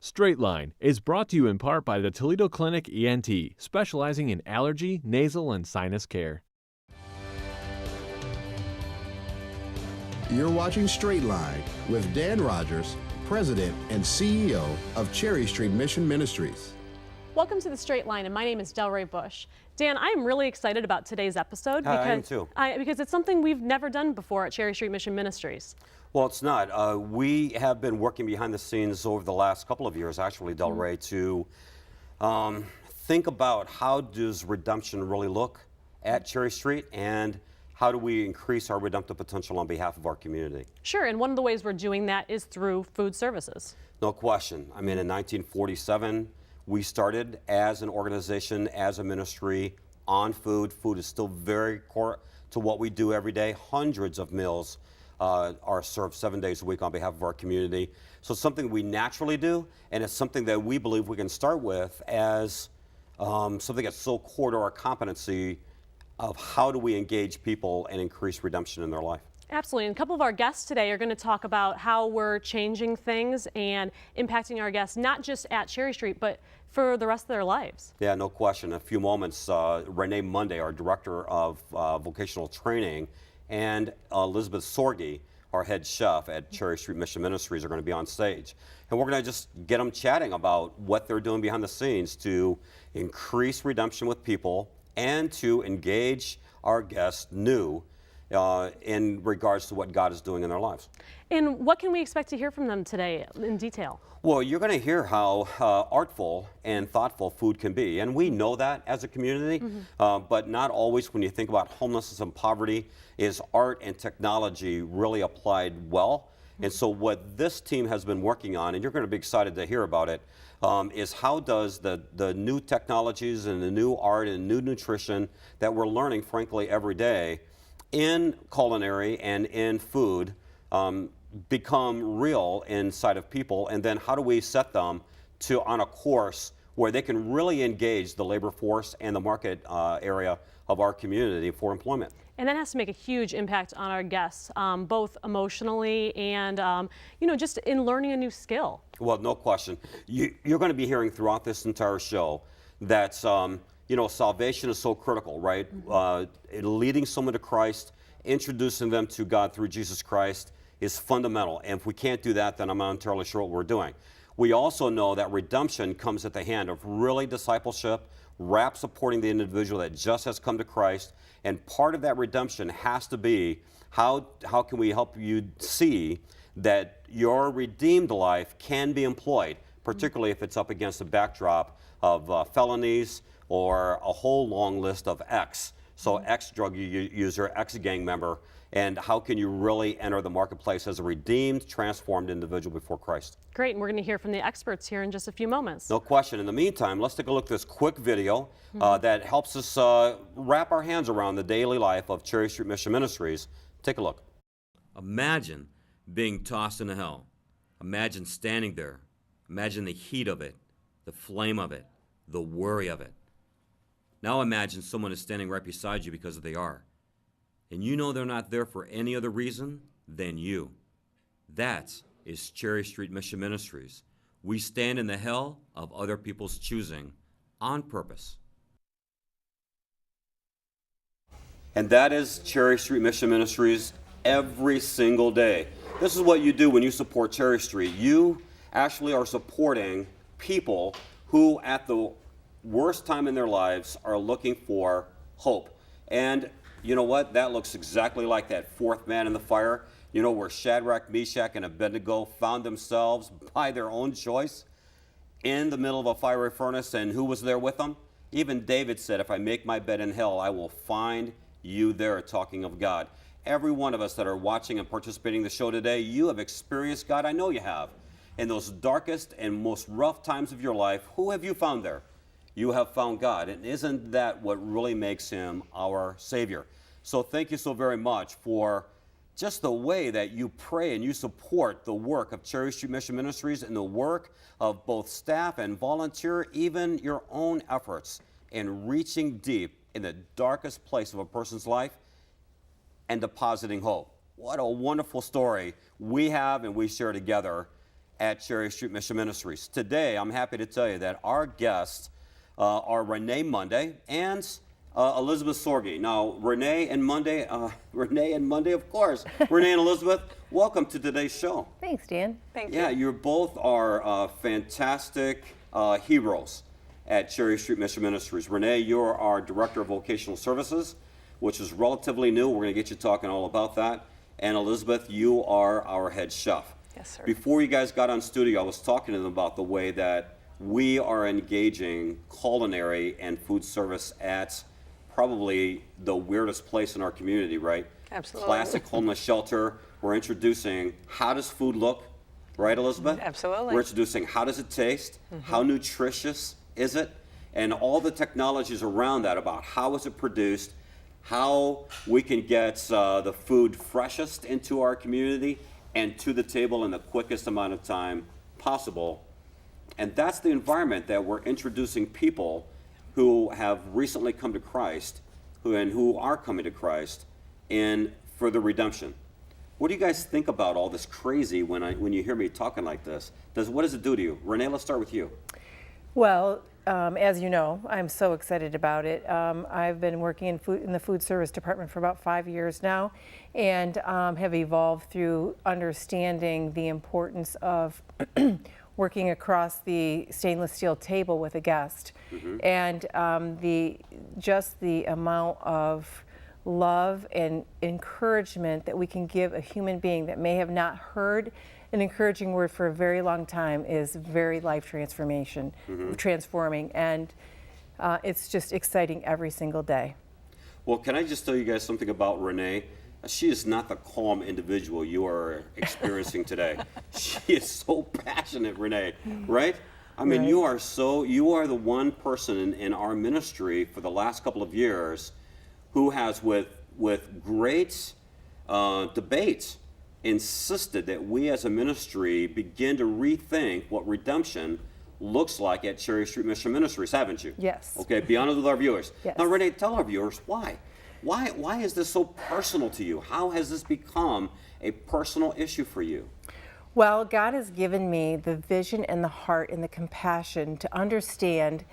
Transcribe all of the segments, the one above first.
Straight Line is brought to you in part by the Toledo Clinic ENT, specializing in allergy, nasal, and sinus care. You're watching Straight Line with Dan Rogers, President and CEO of Cherry Street Mission Ministries. Welcome to the Straight Line, and my name is Delray Bush. Dan, I am really excited about today's episode because it's something we've never done before at Cherry Street Mission Ministries. Well, it's not. We have been working behind the scenes over the last couple of years, actually, Delray, to think about how does redemption really look at Cherry Street, and how do we increase our redemptive potential on behalf of our community? Sure, and one of the ways we're doing that is through food services. No question. I mean, in 1947, we started as an organization, as a ministry on food. Food is still very core to what we do every day. Hundreds of meals are served 7 days a week on behalf of our community. So it's something we naturally do, and it's something that we believe we can start with as something that's so core to our competency of how do we engage people and increase redemption in their life. Absolutely, and a couple of our guests today are going to talk about how we're changing things and impacting our guests, not just at Cherry Street, but for the rest of their lives. Yeah, no question. In a few moments, Renee Monday, our Director of Vocational Training, and Elizabeth Sorge, our head chef at Cherry Street Mission Ministries, are going to be on stage. And we're going to just get them chatting about what they're doing behind the scenes to increase redemption with people and to engage our guests new in regards to what God is doing in their lives. And what can we expect to hear from them today in detail? Well, you're going to hear how artful and thoughtful food can be. And we know that as a community, but not always. When you think about homelessness and poverty, is art and technology really applied well? And so what this team has been working on, and you're going to be excited to hear about it, is how does the new technologies and the new art and new nutrition that we're learning, frankly, every day in culinary and in food become real inside of people, and then how do we set them on a course where they can really engage the labor force and the market area of our community for employment. And that has to make a huge impact on our guests, both emotionally and, just in learning a new skill. Well, no question. You're going to be hearing throughout this entire show that, salvation is so critical, right? Leading someone to Christ, introducing them to God through Jesus Christ is fundamental. And if we can't do that, then I'm not entirely sure what we're doing. We also know that redemption comes at the hand of really discipleship, wrap supporting the individual that just has come to Christ. And part of that redemption has to be how can we help you see that your redeemed life can be employed, particularly if it's up against a backdrop of felonies or a whole long list of X. So ex-drug user, ex-gang member, and how can you really enter the marketplace as a redeemed, transformed individual before Christ? Great, and we're going to hear from the experts here in just a few moments. No question. In the meantime, let's take a look at this quick video that helps us wrap our hands around the daily life of Cherry Street Mission Ministries. Take a look. Imagine being tossed into hell. Imagine standing there. Imagine the heat of it, the flame of it, the worry of it. Now imagine someone is standing right beside you because they are. And you know they're not there for any other reason than you. That is Cherry Street Mission Ministries. We stand in the hell of other people's choosing on purpose. And that is Cherry Street Mission Ministries every single day. This is what you do when you support Cherry Street. You actually are supporting people who at the worst time in their lives are looking for hope. And you know what? That looks exactly like that fourth man in the fire, where Shadrach, Meshach, and Abednego found themselves by their own choice in the middle of a fiery furnace. And who was there with them? Even David said, if I make my bed in hell, I will find you there, talking of God. Every one of us that are watching and participating in the show today, you have experienced God. I know you have. In those darkest and most rough times of your life, who have you found there? You have found God. And isn't that what really makes him our Savior? So thank you so very much for just the way that you pray and you support the work of Cherry Street Mission Ministries and the work of both staff and volunteer, even your own efforts in reaching deep in the darkest place of a person's life and depositing hope. What a wonderful story we have and we share together at Cherry Street Mission Ministries. Today, I'm happy to tell you that our guests are Renee Monday and Elizabeth Sorge. Now, Renee and Monday, of course. Renee and Elizabeth, welcome to today's show. Thanks, Dan. Thank you. Yeah, you both are fantastic heroes at Cherry Street Mission Ministries. Renee, you're our Director of Vocational Services, which is relatively new. We're going to get you talking all about that. And Elizabeth, you are our head chef. Yes, sir. Before you guys got on studio, I was talking to them about the way that we are engaging culinary and food service at probably the weirdest place in our community, right? Absolutely. Classic homeless shelter. We're introducing how does food look, right, Elizabeth? Absolutely. We're introducing how does it taste, how nutritious is it, and all the technologies around that about how is it produced, how we can get the food freshest into our community and to the table in the quickest amount of time possible. And that's the environment that we're introducing people who have recently come to Christ who are coming to Christ in for the redemption. What do you guys think about all this crazy when you hear me talking like this? What does it do to you? Renee, let's start with you. Well, as you know, I'm so excited about it. I've been working in the food service department for about 5 years now, and have evolved through understanding the importance of working across the stainless steel table with a guest, and the amount of love and encouragement that we can give a human being that may have not heard an encouraging word for a very long time is very life transforming, and it's just exciting every single day. Well, can I just tell you guys something about Renee? She is not the calm individual you are experiencing today. She is so passionate, Renee, right? I mean, Right. you are the one person in our ministry for the last couple of years who has, with great debate, insisted that we as a ministry begin to rethink what redemption looks like at Cherry Street Mission Ministries, haven't you? Yes. Okay, be honest with our viewers. Yes. Now, Renee, tell our viewers why. Why is this so personal to you? How has this become a personal issue for you? Well, God has given me the vision and the heart and the compassion to understand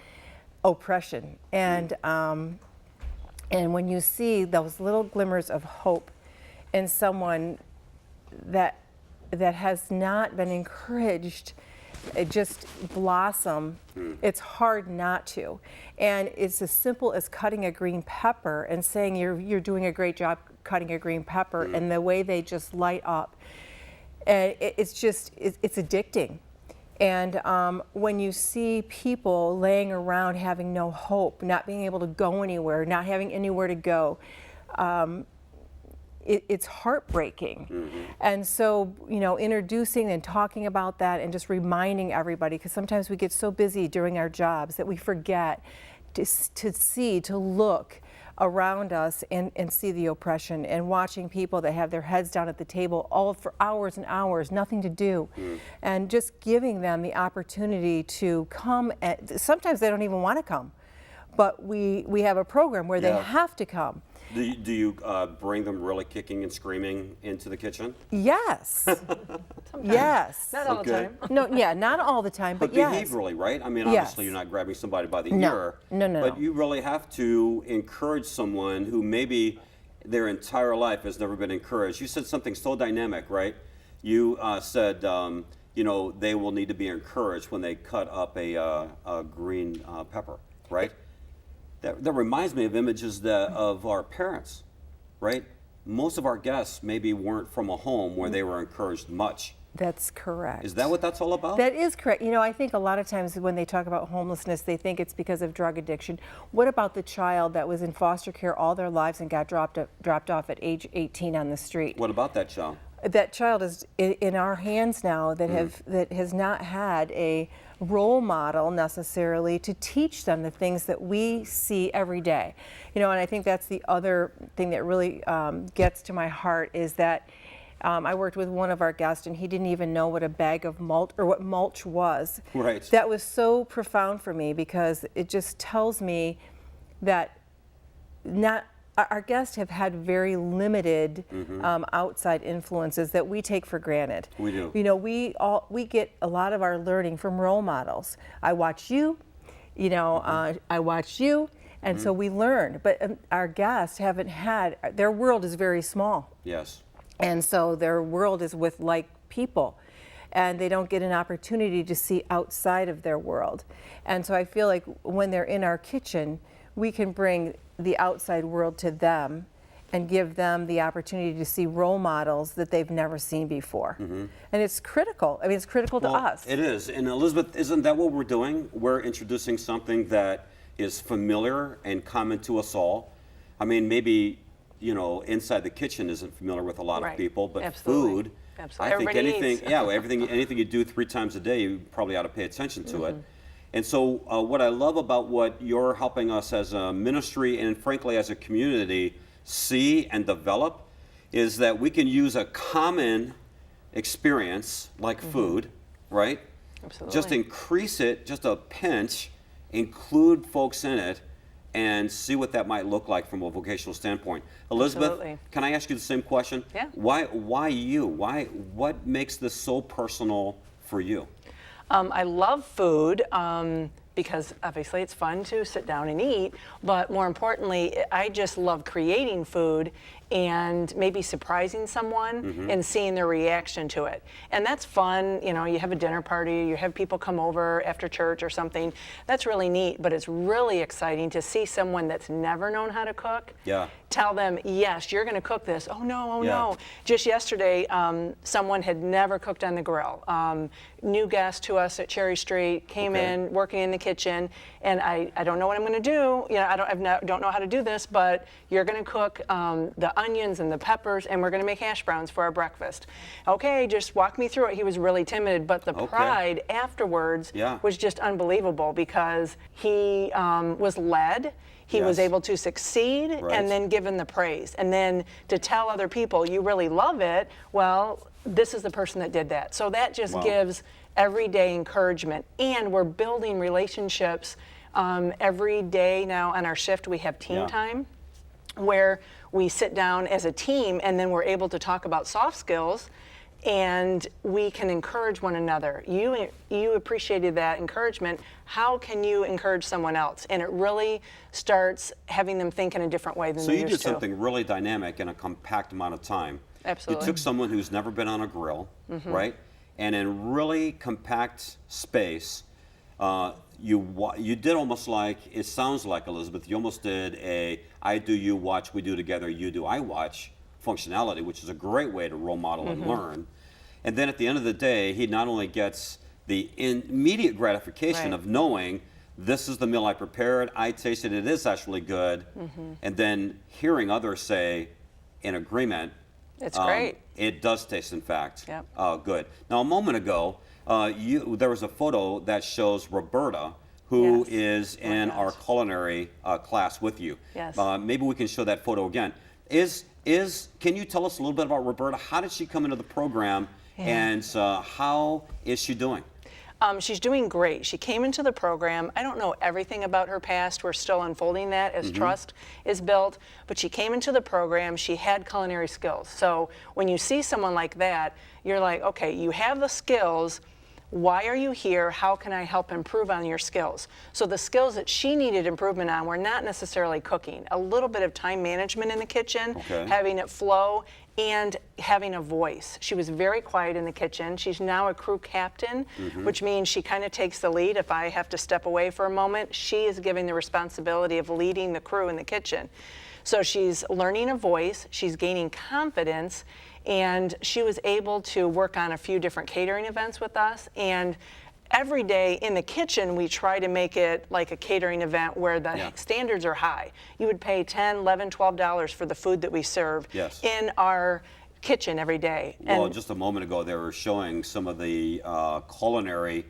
oppression, and when you see those little glimmers of hope in someone that has not been encouraged, just blossom, it's hard not to. And it's as simple as cutting a green pepper and saying you're doing a great job cutting a green pepper, and the way they just light up. And it's addicting. And when you see people laying around having no hope, not being able to go anywhere, not having anywhere to go, it's heartbreaking. And so, introducing and talking about that and just reminding everybody, because sometimes we get so busy during our jobs that we forget to look around us and see the oppression, and watching people that have their heads down at the table all for hours and hours, nothing to do, and just giving them the opportunity to come. Sometimes they don't even want to come, but we have a program where they have to come. Do you bring them really kicking and screaming into the kitchen? Yes. Yes. Not all the time. No, yeah, not all the time, but yes. Behaviorally, right? I mean, Yes. obviously you're not grabbing somebody by the No. ear. No. But you really have to encourage someone who maybe their entire life has never been encouraged. You said something so dynamic, right? You said, they will need to be encouraged when they cut up a green pepper, right? That reminds me of images of our parents, right? Most of our guests maybe weren't from a home where they were encouraged much. That's correct. Is that what that's all about? That is correct. I think a lot of times when they talk about homelessness, they think it's because of drug addiction. What about the child that was in foster care all their lives and got dropped off at age 18 on the street? What about that child? That child is in our hands now that has not had a role model necessarily to teach them the things that we see every day. And I think that's the other thing that really gets to my heart is that I worked with one of our guests, and he didn't even know what a bag of mulch or what mulch was. Right. That was so profound for me, because it just tells me that not our guests have had very limited outside influences that we take for granted. We do. You know, we get a lot of our learning from role models. I watch you, you know, I watch you, and so we learn. But our guests haven't had, their world is very small. Yes. And so their world is with like people, and they don't get an opportunity to see outside of their world. And so I feel like when they're in our kitchen, we can bring the outside world to them and give them the opportunity to see role models that they've never seen before. And it's critical. I mean, it's critical to us. It is. And Elizabeth, isn't that what we're doing? We're introducing something that is familiar and common to us all. I mean, maybe, you know, inside the kitchen isn't familiar with a lot of people, but food, I think anything you do 3 times a day, you probably ought to pay attention to it. And so what I love about what you're helping us as a ministry and frankly as a community see and develop is that we can use a common experience like food, right? Absolutely. Just increase it just a pinch, include folks in it, and see what that might look like from a vocational standpoint. Elizabeth, Absolutely. can I ask you the same question? Yeah. Why you? What makes this so personal for you? I love food because obviously it's fun to sit down and eat, but more importantly, I just love creating food and maybe surprising someone and seeing their reaction to it. And that's fun, you know, you have a dinner party, you have people come over after church or something. That's really neat, but it's really exciting to see someone that's never known how to cook. Yeah. Tell them, yes, you're gonna cook this. Oh no. Just yesterday, someone had never cooked on the grill. New guest to us at Cherry Street, came in, working in the kitchen, and I don't know what I'm gonna do. You know, I don't know how to do this, but you're gonna cook the onions and the peppers, and we're gonna make hash browns for our breakfast. Okay, just walk me through it. He was really timid, but the pride afterwards was just unbelievable because he was led. He was able to succeed and then given the praise. And then to tell other people, you really love it, well, this is the person that did that. So that just gives everyday encouragement. And we're building relationships every day now on our shift. We have team time where we sit down as a team and then we're able to talk about soft skills and we can encourage one another. You appreciated that encouragement. How can you encourage someone else? And it really starts having them think in a different way than they used to. So you did something really dynamic in a compact amount of time. Absolutely. You took someone who's never been on a grill, right? And in really compact space, you did almost like, it sounds like, Elizabeth, you almost did a I do, you watch, we do together, you do, I watch functionality, which is a great way to role model and learn. And then at the end of the day, he not only gets the immediate gratification of knowing this is the meal I prepared, I tasted it is actually good, and then hearing others say in agreement, it's great. It does taste, in fact, Yep. good. Now, a moment ago, there was a photo that shows Roberta, who is in our culinary class with you. Yes. Maybe we can show that photo again. Can you tell us a little bit about Roberta? How did she come into the program, and how is she doing? She's doing great. She came into the program. I don't know everything about her past. We're still unfolding that as trust is built. But she came into the program. She had culinary skills. So when you see someone like that, you're like, okay, you have the skills. Why are you here? How can I help improve on your skills? So the skills that she needed improvement on were not necessarily cooking. A little bit of time management in the kitchen, having it flow, and having a voice. She was very quiet in the kitchen. She's now a crew captain, which means she kind of takes the lead. If I have to step away for a moment, she is giving the responsibility of leading the crew in the kitchen. So she's learning a voice, she's gaining confidence, and she was able to work on a few different catering events with us. And every day in the kitchen, we try to make it like a catering event where the standards are high. You would pay $10, $11, $12 for the food that we serve in our kitchen every day. Well, just a moment ago, they were showing some of the culinary,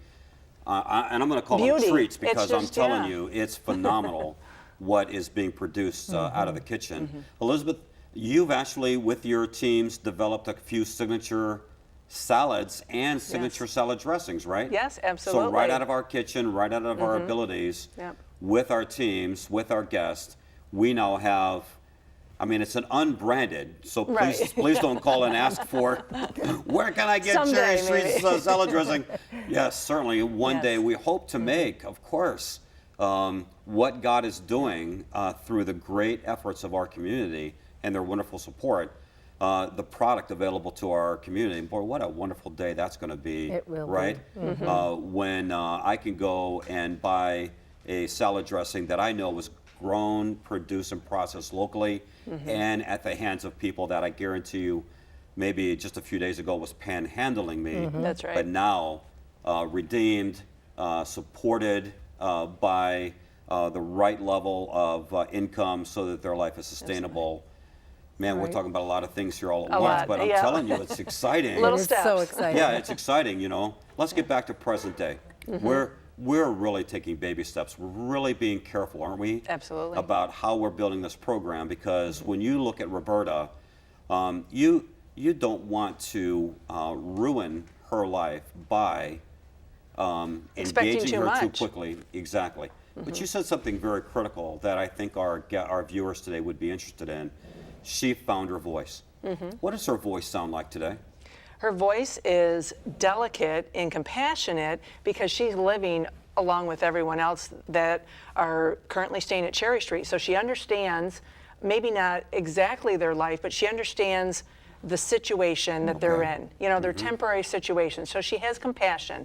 and I'm going to call them treats because I'm telling you, it's phenomenal what is being produced out of the kitchen. Elizabeth, you've actually, with your teams, developed a few signature salads and signature salad dressings, right? Yes, absolutely. So right out of our kitchen, right out of our abilities, with our teams, with our guests, we now have I mean, it's an unbranded, so please, Right. please don't call and ask for, where can I get Someday, Cherry Street's maybe. salad dressing? Yes, certainly. One Yes. day we hope to make, of course, what God is doing through the great efforts of our community and their wonderful support, the product available to our community. Boy, what a wonderful day that's going to be, It will be. right? When I can go and buy a salad dressing that I know was grown, produced, and processed locally and at the hands of people that I guarantee you maybe just a few days ago was panhandling me. That's right. But now redeemed, supported by the right level of income so that their life is sustainable. Man, we're Right. talking about a lot of things here all at A once, lot, but I'm yeah. telling you, it's exciting. Little It's so steps. exciting. Yeah, it's exciting, you know. Let's get back to present day. We're really taking baby steps. We're really being careful, aren't we? Absolutely. About how we're building this program, because when you look at Roberta, you don't want to ruin her life by Expecting engaging too her too much. quickly. Exactly. But you said something very critical that I think our viewers today would be interested in. She found her voice. What does her voice sound like today? Her voice is delicate and compassionate because she's living along with everyone else that are currently staying at Cherry Street. So she understands, maybe not exactly their life, but she understands the situation that they're in. You know, their temporary situation. So she has compassion.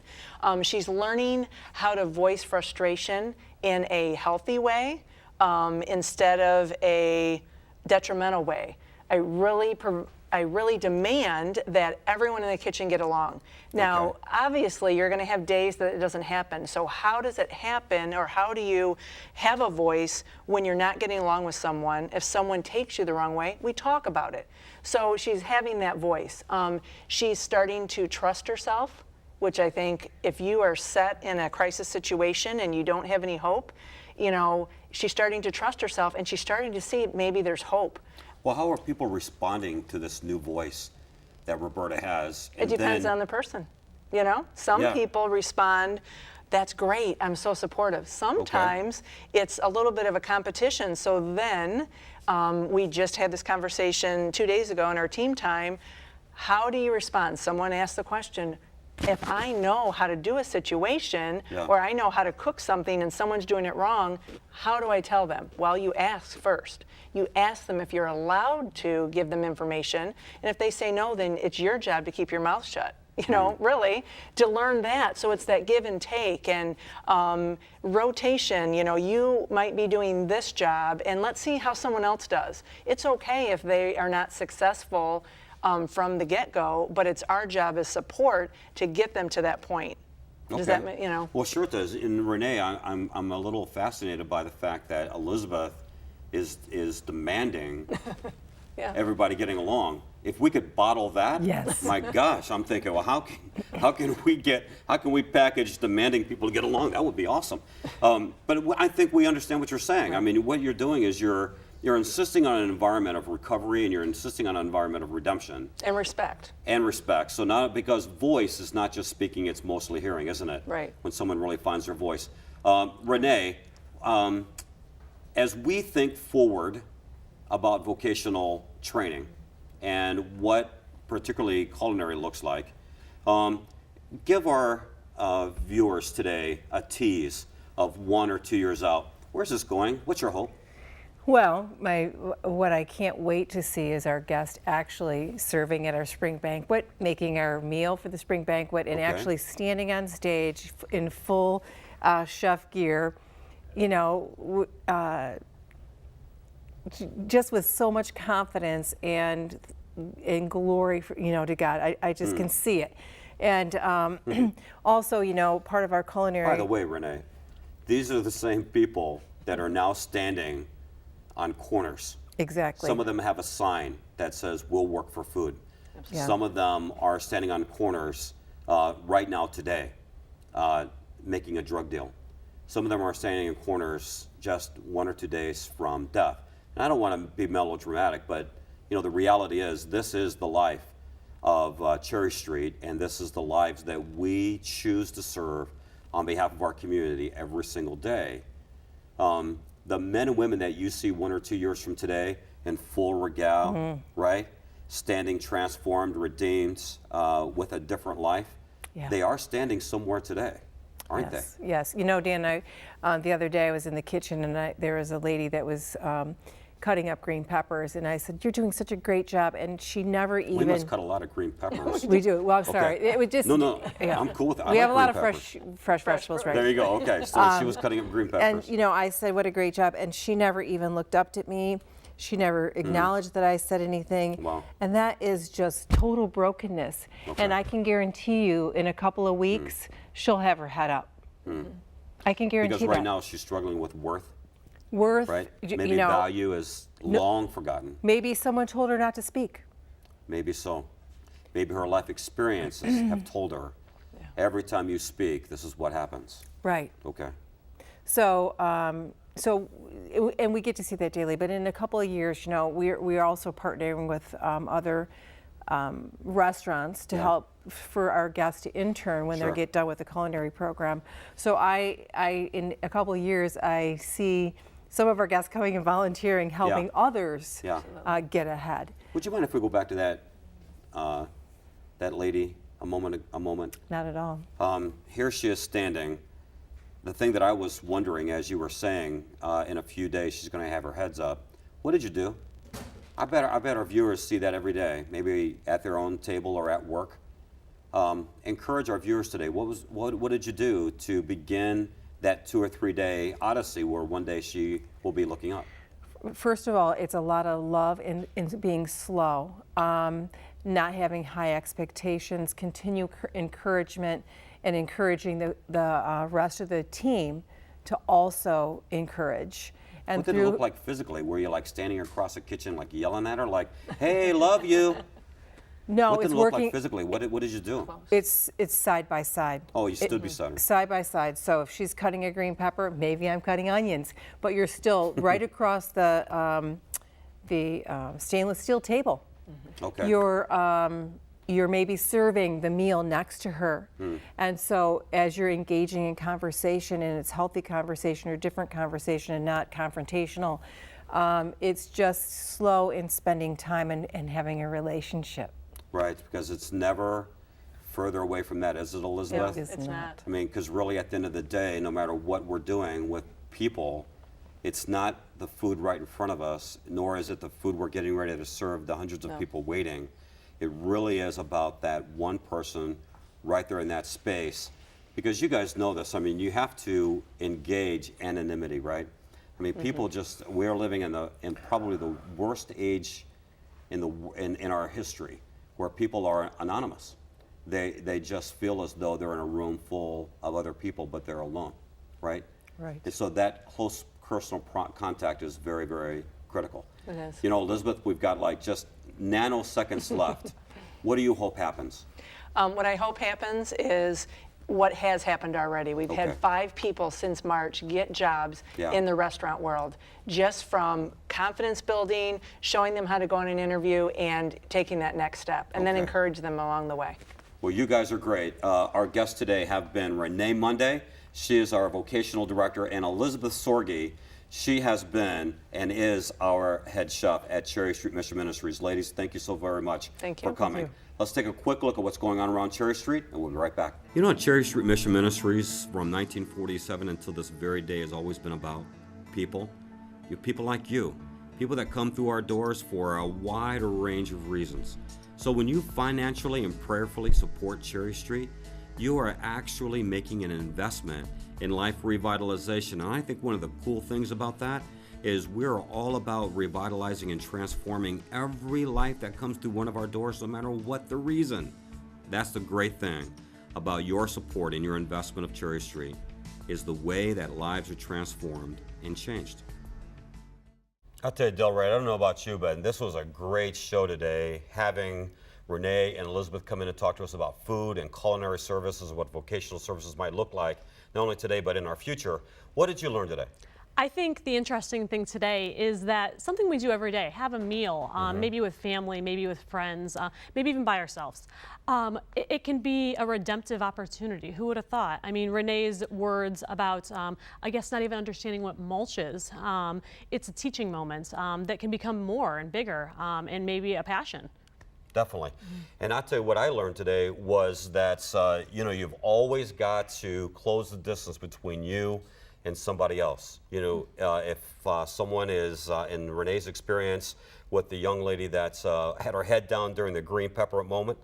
She's learning how to voice frustration in a healthy way instead of a detrimental way. I really demand that everyone in the kitchen get along. Now, Okay. obviously, you're going to have days that it doesn't happen. So how does it happen, or how do you have a voice when you're not getting along with someone? If someone takes you the wrong way, we talk about it. So she's having that voice. She's starting to trust herself, which I think if you are set in a crisis situation and you don't have any hope, you know, she's starting to trust herself, and she's starting to see maybe there's hope. Well, how are people responding to this new voice that Roberta has? It depends on the person, you know? Some Yeah. people respond, that's great, I'm so supportive. Sometimes it's a little bit of a competition, so then we just had this conversation 2 days ago in our team time. How do you respond? Someone asked the question, if I know how to do a situation or I know how to cook something and someone's doing it wrong, how do I tell them? Well, you ask first. You ask them if you're allowed to give them information, and if they say no, then it's your job to keep your mouth shut. You know, really, to learn that. So it's that give and take and rotation. You know, you might be doing this job, and let's see how someone else does. It's okay if they are not successful from the get-go, but it's our job as support to get them to that point. Does that mean, you know? Well, sure it does. And Renee, I'm a little fascinated by the fact that Elizabeth is demanding Yeah. everybody getting along. If we could bottle that, Yes. my gosh, I'm thinking, well, how can we package demanding people to get along? That would be awesome. But I think we understand what you're saying. I mean, what you're doing is you're insisting on an environment of recovery, and you're insisting on an environment of redemption. And respect. And respect. So not because voice is not just speaking, it's mostly hearing, isn't it? Right. When someone really finds their voice. Renee, as we think forward about vocational training and what particularly culinary looks like, give our viewers today a tease of 1 or 2 years out. Where's this going? What's your hope? Well, what I can't wait to see is our guest actually serving at our spring banquet, making our meal for the spring banquet, and actually standing on stage in full chef gear, you know, just with so much confidence and glory, you know, to God. I just can see it. And also, you know, part of our culinary. By the way, Renee, these are the same people that are now standing on corners. Exactly. Some of them have a sign that says, "We'll work for food." Yeah. Some of them are standing on corners right now today, making a drug deal. Some of them are standing in corners just 1 or 2 days from death. And I don't want to be melodramatic, but you know, the reality is this is the life of Cherry Street, and this is the lives that we choose to serve on behalf of our community every single day. The men and women that you see 1 or 2 years from today, in full regale, right? Standing transformed, redeemed, with a different life. Yeah. They are standing somewhere today, aren't Yes, they? yes. You know, Dan, the other day I was in the kitchen and there was a lady that was cutting up green peppers, and I said, "You're doing such a great job," and she never even. We must cut a lot of green peppers. We do. Well, I'm sorry. Okay. It would just. No, yeah. I'm cool with it. We have a lot of green fresh vegetables, right? There you go. Okay, so she was cutting up green peppers. And you know, I said, "What a great job!" And she never even looked up at me. She never acknowledged that I said anything. Wow. And that is just total brokenness. Okay. And I can guarantee you, in a couple of weeks, she'll have her head up. I can guarantee Because right that. now she's struggling with worth, Worth, right? you Maybe know, value is long forgotten. maybe someone told her not to speak. Maybe so. Maybe her life experiences have told her, every time you speak, this is what happens. Right. Okay. So, and we get to see that daily. But in a couple of years, you know, we are also partnering with other restaurants to help for our guests to intern when Sure. they get done with the culinary program. So I in a couple of years, I see some of our guests coming and volunteering, helping others get ahead. Would you mind if we go back to that that lady a moment? Not at all. Here she is standing. The thing that I was wondering, as you were saying, in a few days she's going to have her heads up. What did you do? I bet our viewers see that every day, maybe at their own table or at work. Encourage our viewers today. What did you do to begin that 2 or 3 day odyssey where one day she will be looking up? First of all, it's a lot of love in being slow, not having high expectations, continue encouragement, and encouraging the rest of the team to also encourage. And What did it look like physically? Were you like standing across the kitchen, like yelling at her, like, "Hey, love you"? No, What did it's it look working. like physically? What did you do? It's side by side. Oh, you stood beside her. Side by side. So if she's cutting a green pepper, maybe I'm cutting onions, but you're still right across the stainless steel table. Okay. You're maybe serving the meal next to her. And so as you're engaging in conversation, and it's healthy conversation or different conversation and not confrontational, it's just slow in spending time and having a relationship. Right, because it's never further away from that, is it, Elizabeth? It is It's not. I mean, because really at the end of the day, no matter what we're doing with people, it's not the food right in front of us, nor is it the food we're getting ready to serve the hundreds of people waiting. It really is about that one person right there in that space. Because you guys know this, I mean, you have to engage anonymity, right? I mean, people just, we're living in probably the worst age in our history, where people are anonymous. They just feel as though they're in a room full of other people, but they're alone, right? Right. And so that close personal contact is very, very critical. It is. You know, Elizabeth, we've got like just nanoseconds left. What do you hope happens? What I hope happens is what has happened already. We've Okay. had 5 people since March get jobs in the restaurant world, just from confidence building, showing them how to go on an interview, and taking that next step, and then Okay. encourage them along the way. Well, you guys are great. Our guests today have been Renee Monday. She is our vocational director, and Elizabeth Sorge. She has been and is our head chef at Cherry Street Mission Ministries. Ladies, thank you so very much Thank you. for coming. Thank you. Let's take a quick look at what's going on around Cherry Street, and we'll be right back. You know, at Cherry Street Mission Ministries, from 1947 until this very day, has always been about people. People like you. People that come through our doors for a wide range of reasons. So when you financially and prayerfully support Cherry Street, you are actually making an investment in life revitalization. And I think one of the cool things about that is we're all about revitalizing and transforming every life that comes through one of our doors, no matter what the reason. That's the great thing about your support and your investment of Cherry Street, is the way that lives are transformed and changed. I'll tell you, Delray, I don't know about you, but this was a great show today, having Renee and Elizabeth come in and talk to us about food and culinary services, what vocational services might look like, not only today, but in our future. What did you learn today? I think the interesting thing today is that something we do every day, have a meal, maybe with family, maybe with friends, maybe even by ourselves. It can be a redemptive opportunity. Who would have thought? I mean, Renee's words about, I guess, not even understanding what mulch is. It's a teaching moment that can become more and bigger and maybe a passion. Definitely. And I'll tell you what I learned today was that, you've always got to close the distance between you and somebody else. If someone is, in Renee's experience with the young lady that's had her head down during the green pepper moment,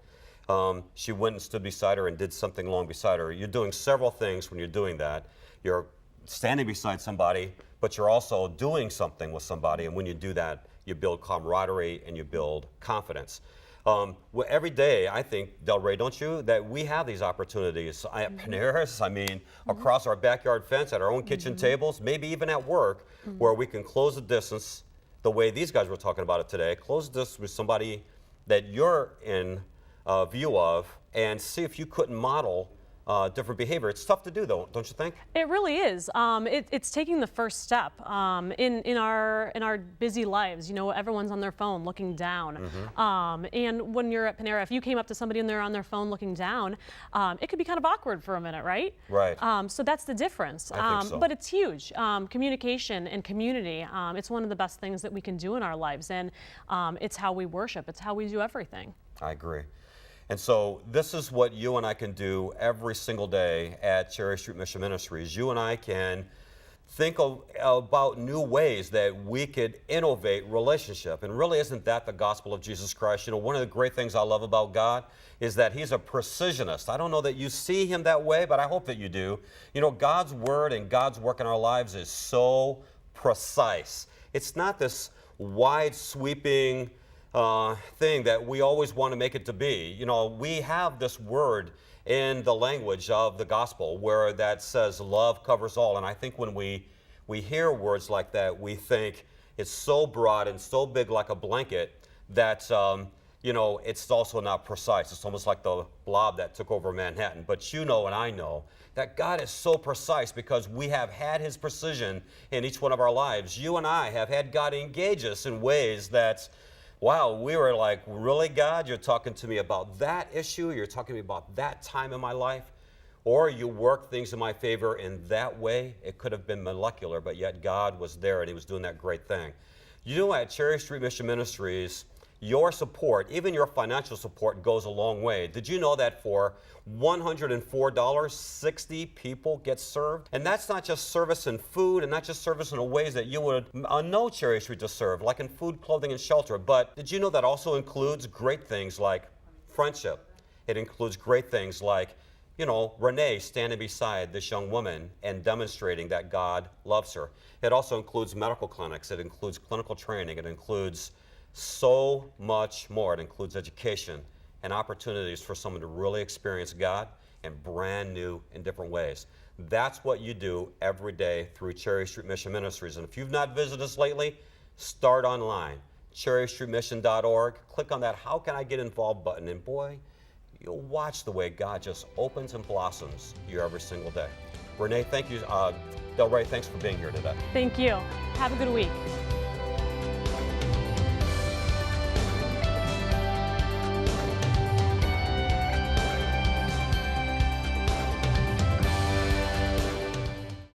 she went and stood beside her and did something along beside her. You're doing several things when you're doing that. You're standing beside somebody, but you're also doing something with somebody. And when you do that, you build camaraderie and you build confidence. Well, every day, I think, Del Rey, don't you, that we have these opportunities at Panera's, across our backyard fence, at our own kitchen tables, maybe even at work, where we can close the distance the way these guys were talking about it today, close the distance with somebody that you're in view of, and see if you couldn't model different behavior. It's tough to do, though, don't you think? It really is. It's taking the first step in our busy lives. Everyone's on their phone looking down. And when you're at Panera, if you came up to somebody and they're on their phone looking down, it could be kind of awkward for a minute, right? Right. So that's the difference. I think so. But it's huge. Communication and community. It's one of the best things that we can do in our lives, and it's how we worship. It's how we do everything. I agree. And so this is what you and I can do every single day at Cherry Street Mission Ministries. You and I can think about new ways that we could innovate relationship. And really, isn't that the gospel of Jesus Christ? One of the great things I love about God is that he's a precisionist. I don't know that you see him that way, but I hope that you do. God's word and God's work in our lives is so precise. It's not this wide sweeping thing that we always want to make it to be. We have this word in the language of the gospel where that says love covers all. And I think when we hear words like that, we think it's so broad and so big like a blanket that, it's also not precise. It's almost like the blob that took over Manhattan. But and I know that God is so precise because we have had his precision in each one of our lives. You and I have had God engage us in ways that, wow, we were like, really, God? You're talking to me about that issue? You're talking to me about that time in my life? Or you work things in my favor in that way? It could have been molecular, but yet God was there and he was doing that great thing. At Cherry Street Mission Ministries, your support, even your financial support, goes a long way. Did you know that for $104, 60 people get served? And that's not just service in food and not just service in the ways that you would know Cherry Street to serve, like in food, clothing, and shelter. But did you know that also includes great things like friendship? It includes great things like, Renee standing beside this young woman and demonstrating that God loves her. It also includes medical clinics. It includes clinical training. It includes so much more. It includes education and opportunities for someone to really experience God in brand new and different ways. That's what you do every day through Cherry Street Mission Ministries. And if you've not visited us lately, start online, cherrystreetmission.org. Click on that How Can I Get Involved button, and boy, you'll watch the way God just opens and blossoms you every single day. Renee, thank you. Del Rey, thanks for being here today. Thank you. Have a good week.